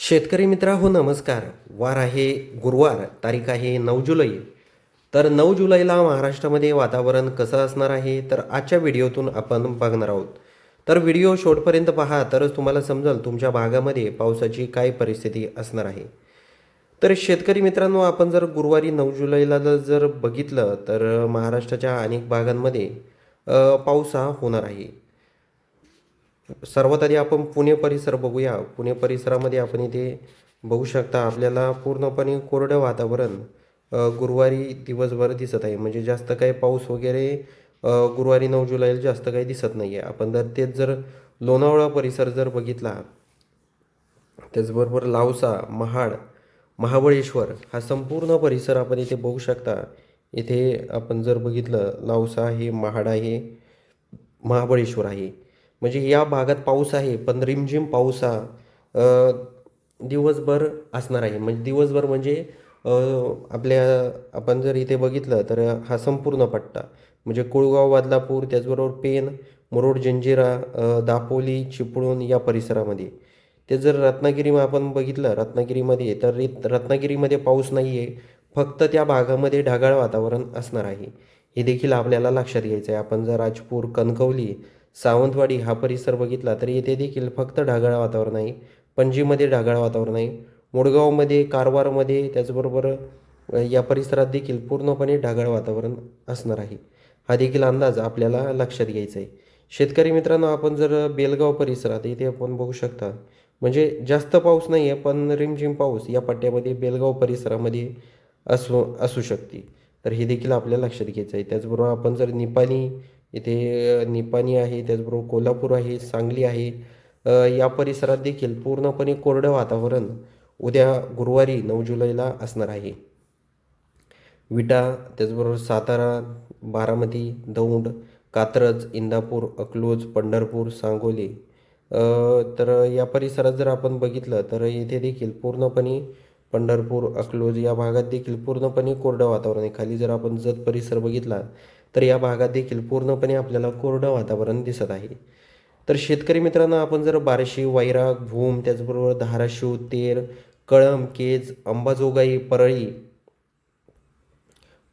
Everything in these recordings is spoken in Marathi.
शेतकरी मित्रांनो नमस्कार. वार आहे गुरुवार, तारीख आहे 9 जुलै. तर 9 जुलैला महाराष्ट्रामध्ये वातावरण कसं असणार आहे, तर आजच्या व्हिडिओतून आपण बघणार आहोत. तर व्हिडिओ शेवटपर्यंत पहा, तरच तुम्हाला समजेल तुमच्या भागामध्ये पावसाची काय परिस्थिती असणार आहे. तर शेतकरी मित्रांनो, आपण जर गुरुवारी 9 जुलैला जर बघितलं, तर महाराष्ट्राच्या अनेक भागांमध्ये पाऊस हा होणार आहे. सर्वात आधी आपण पुणे परिसर बघूया. पुणे परिसरामध्ये आपण इथे बघू शकता आपल्याला पूर्णपणे कोरडं वातावरण गुरुवारी दिवसभर दिसत आहे. म्हणजे जास्त काही पाऊस वगैरे गुरुवारी 9 जुलैला जास्त काही दिसत नाही आहे. आपण जर तेच जर लोणावळा परिसर जर बघितला, त्याचबरोबर लावसा, महाड, महाबळेश्वर हा संपूर्ण परिसर आपण इथे बघू शकता. इथे आपण जर बघितलं लावसा आहे, महाड आहे, महाबळेश्वर आहे. म्हणजे या भागात पाऊस आहे, पण रिमझिम पाऊस हा अ, दिवसभर असणार आहे. म्हणजे दिवसभर म्हणजे अ, आपल्या आपण जर इथे बघितलं तर हा संपूर्ण पट्टा म्हणजे कुळगाव, बदलापूर, त्याचबरोबर पेण, मुरुड, जंजिरा, दापोली, चिपळूण या परिसरामध्ये. ते जर रत्नागिरी आपण बघितलं रत्नागिरीमध्ये, तर रत्नागिरीमध्ये पाऊस नाही आहे. फक्त त्या भागामध्ये ढगाळ वातावरण असणार आहे. हे देखील आपल्याला लक्षात घ्यायचं आहे. आपण जर राजपूर, कणकवली, सावंतवाडी हा परिसर बघितला तर येथे देखील फक्त ढगाळ वातावरण आहे. पणजीमध्ये ढगाळ वातावरण आहे. मुळगावमध्ये, कारवारमध्ये, त्याचबरोबर या परिसरात देखील पूर्णपणे ढगाळ वातावरण असणार आहे. हा देखील अंदाज आपल्याला लक्षात घ्यायचा आहे. शेतकरी मित्रांनो, आपण जर बेलगाव परिसरात इथे आपण बघू शकता, म्हणजे जास्त पाऊस नाही आहे, पण रिमझिम पाऊस या पट्ट्यामध्ये बेलगाव परिसरामध्ये असू शकते. तर हे देखील आपल्याला लक्षात घ्यायचं आहे. त्याचबरोबर आपण जर निपाणी इथे निपाणी आहे, त्याचबरोबर कोल्हापूर आहे, सांगली आहे, या परिसरात देखील पूर्णपणे कोरडं वातावरण उद्या गुरुवारी 9 जुलैला असणार आहे. विटा, त्याचबरोबर सातारा, बारामती, दौंड, कात्रज, इंदापूर, अकलूज, पंढरपूर, सांगोली, तर या परिसरात जर आपण बघितलं तर इथे देखील पूर्णपणे पंढरपूर, अकलूज या भागात देखील पूर्णपणे कोरडं वातावरण आहे. खाली जर आपण जत परिसर बघितला तर या भागात देखील पूर्णपणे आपल्याला कोरडं वातावरण दिसत आहे. तर शेतकरी मित्रांनो, आपण जर बार्शी, वैराग, भूम, त्याचबरोबर धाराशिव, तेर, कळंब, केज, अंबाजोगाई,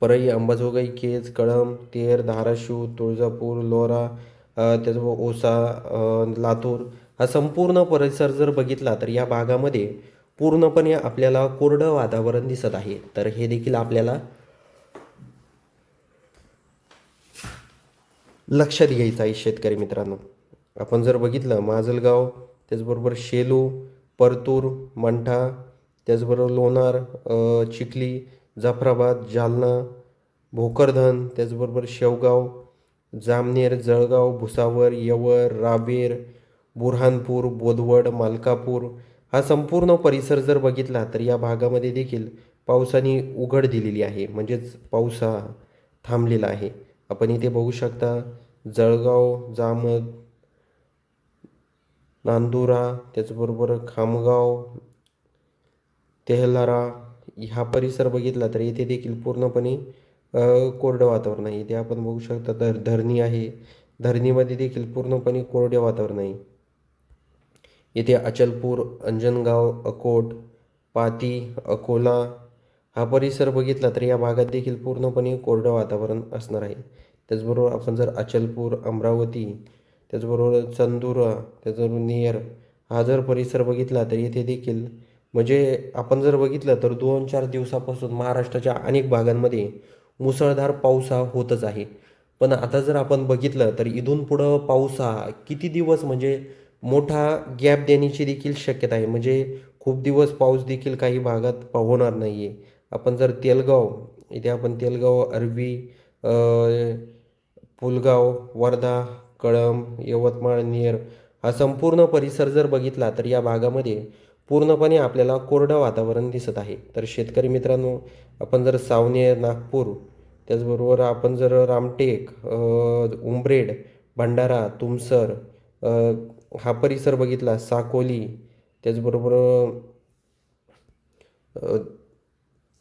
परळी, अंबाजोगाई, केज, कळंब, तेर, धाराशिव, तुळजापूर, लोरा, त्याचबरोबर औसा, लातूर हा संपूर्ण परिसर जर बघितला तर या भागामध्ये पूर्णपणे आपल्याला कोरडं वातावरण दिसत आहे. तर हे देखील आपल्याला लक्षात घ्यायचं आहे शेतकरी मित्रांनो. आपण जर बघितलं माजलगाव, त्याचबरोबर शेलू, परतूर, मंठा, त्याचबरोबर लोणार, चिखली, जाफराबाद, जालना, भोकरदन, त्याचबरोबर शेवगाव, जामनेर, जळगाव, भुसावर, यवत, रावेर, बुऱ्हाणपूर, बोदवड, मालकापूर हा संपूर्ण परिसर जर बघितला तर या भागामध्ये देखील पावसाने उघड दिलेली आहे. म्हणजेच पाऊस हा थांबलेला आहे. आपण इथे बघू शकता जळगाव, जामद, नांदुरा, त्याचबरोबर खामगाव, तेहलारा हा परिसर बघितला तर इथे देखील पूर्णपणे कोरडं वातावरण आहे. इथे आपण बघू शकता तर धरणी आहे. धरणीमध्ये देखील पूर्णपणे कोरडे वातावरण आहे. इथे अचलपूर, अंजनगाव, अकोट, पाती, अकोला हा परिसर बघितला तर या भागात देखील पूर्णपणे कोरडं वातावरण असणार आहे. त्याचबरोबर आपण जर अचलपूर, अमरावती, त्याचबरोबर चंदुरा, त्याचबरोबर नेर हा जर परिसर बघितला तर येथे देखील म्हणजे आपण जर बघितलं तर 2-4 दिवसापासून महाराष्ट्राच्या अनेक भागांमध्ये मुसळधार पाऊस हा होतच आहे. पण आता जर आपण बघितलं तर इथून पुढं पाऊस हा किती दिवस म्हणजे मोठा गॅप देण्याची देखील शक्यता आहे. म्हणजे खूप दिवस पाऊस देखील काही भागात होणार नाही आहे. आपण जर तेलगाव, इथे आपण तेलगाव, अरबी, अ, पुलगाव, वर्धा, कळंब, यवतमाळ, नेर हा संपूर्ण परिसर जर बघितला तर या भागामध्ये पूर्णपणे आपल्याला कोरडं वातावरण दिसत आहे. तर शेतकरी मित्रांनो, आपण जर सावनेर, नागपूर, त्याचबरोबर आपण जर रामटेक, उंब्रेड, भंडारा, तुमसर हा परिसर बघितला, साकोली, त्याचबरोबर अ,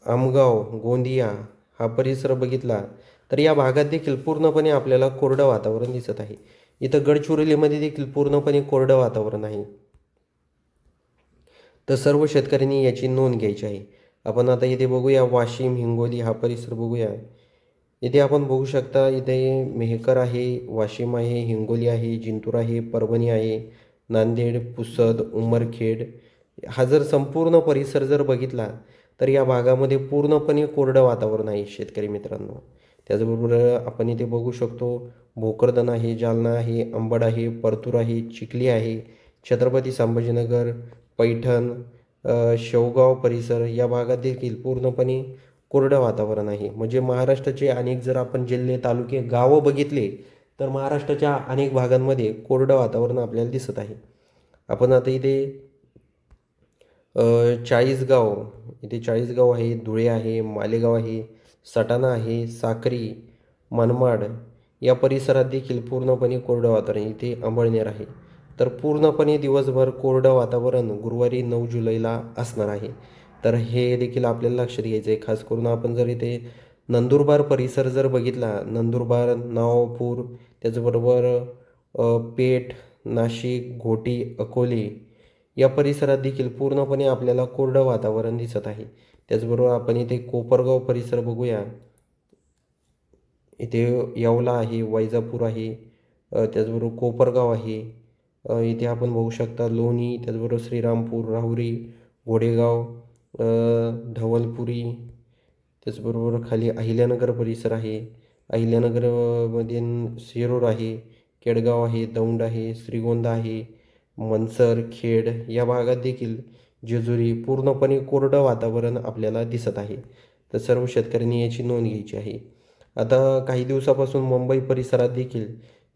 आमगाव, गोंदिया हा परिसर बघितला तर या भागात देखील पूर्णपणे आपल्याला कोरडं वातावरण दिसत आहे. इथं गडचिरोलीमध्ये देखील पूर्णपणे कोरडं वातावरण आहे. तर सर्व शेतकऱ्यांनी याची नोंद घ्यायची आहे. आपण आता इथे बघूया वाशिम, हिंगोली हा परिसर बघूया. इथे आपण बघू शकता इथे मेहकर आहे, वाशिम आहे, हिंगोली आहे, जिंतूर आहे, परभणी आहे, नांदेड, पुसद, उमरखेड हा जर संपूर्ण परिसर जर बघितला तर या भागामध्ये पूर्णपणे कोरडं वातावरण आहे शेतकरी मित्रांनो. त्याचबरोबर आपण इथे बघू शकतो भोकरदन आहे, जालना आहे, अंबड आहे, परतूर आहे, चिखली आहे, छत्रपती संभाजीनगर, पैठण, शेवगाव परिसर या भागात देखील पूर्णपणे कोरडं वातावरण आहे. म्हणजे महाराष्ट्राचे अनेक जर आपण जिल्हे, तालुके, गावं बघितले तर महाराष्ट्राच्या अनेक भागांमध्ये कोरडं वातावरण आपल्याला दिसत आहे. आपण आता इथे चाळीसगाव, इथे चाळीसगाव आहे, धुळे आहे, मालेगाव आहे, सटाणा आहे, साक्री, मनमाड या परिसरात देखील पूर्णपणे कोरडं वातावरण. इथे अंबळनेर आहे. तर पूर्णपणे दिवसभर कोरडं वातावरण गुरुवारी 9 जुलैला असणार आहे. तर हे देखील आपल्याला लक्षात घ्यायचं आहे. खास करून आपण जर इथे नंदुरबार परिसर जर बघितला, नंदुरबार, नवापूर त्याचबरोबर पेठ, नाशिक, घोटी, अकोले या परिसरात देखील पूर्णपणे आपल्याला कोरडं वातावरण दिसत आहे. त्याचबरोबर आपण इथे कोपरगाव परिसर बघूया. इथे येवला आहे, वैजापूर आहे, त्याचबरोबर कोपरगाव आहे. इथे आपण बघू शकता लोणी, त्याचबरोबर श्रीरामपूर, राहुरी, घोडेगाव, ढवळपुरी, त्याचबरोबर खाली अहिल्यानगर परिसर आहे. अहिल्यानगर मध्ये शिरूर आहे, केडगाव आहे, दौंड आहे, श्रीगोंदा आहे, मनसर, खेड या भागात देखील जेजुरी पूर्णपणे कोरडं वातावरण आपल्याला दिसत आहे. तर सर्व शेतकऱ्यांनी याची नोंद घ्यायची आहे. आता काही दिवसापासून मुंबई परिसरात देखील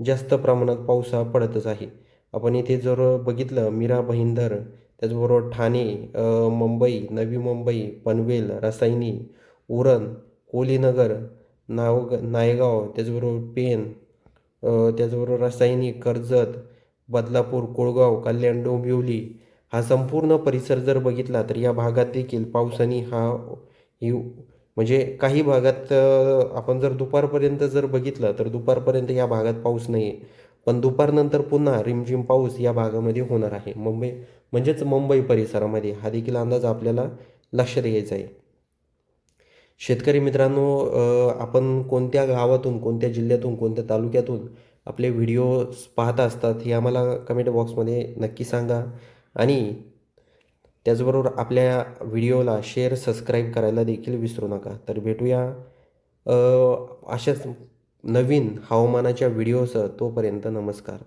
जास्त प्रमाणात पाऊस हा पडतच आहे. आपण इथे जर बघितलं मीरा भाईंदर, त्याचबरोबर ठाणे, मुंबई, नवी मुंबई, पनवेल, रसायनी, उरण, कोलीनगर, नायगाव, त्याचबरोबर पेण, त्याचबरोबर रसायनी, कर्जत, बदलापूर, कोळगाव, कल्याण, डोंबिवली हा संपूर्ण परिसर जर बघितला तर या भागात देखील पावसाने ही म्हणजे काही भागात आपण जर दुपारपर्यंत जर बघितलं तर दुपारपर्यंत या भागात पाऊस नाही आहे. पण दुपारनंतर पुन्हा रिमझिम पाऊस या भागामध्ये होणार आहे. मुंबई परिसरामध्ये हा देखील अंदाज आपल्याला लक्षात घ्यायचा आहे. शेतकरी मित्रांनो, आपण कोणत्या गावातून, कोणत्या जिल्ह्यातून, कोणत्या तालुक्यातून आपले व्हिडिओज पाहत असतात हे आम्हाला कमेंट बॉक्समध्ये नक्की सांगा. आणि त्याचबरोबर आपल्या व्हिडिओला शेअर, सबस्क्राईब करायला देखील विसरू नका. तर भेटूया अशाच नवीन हवामानाच्या व्हिडिओसह. तोपर्यंत नमस्कार.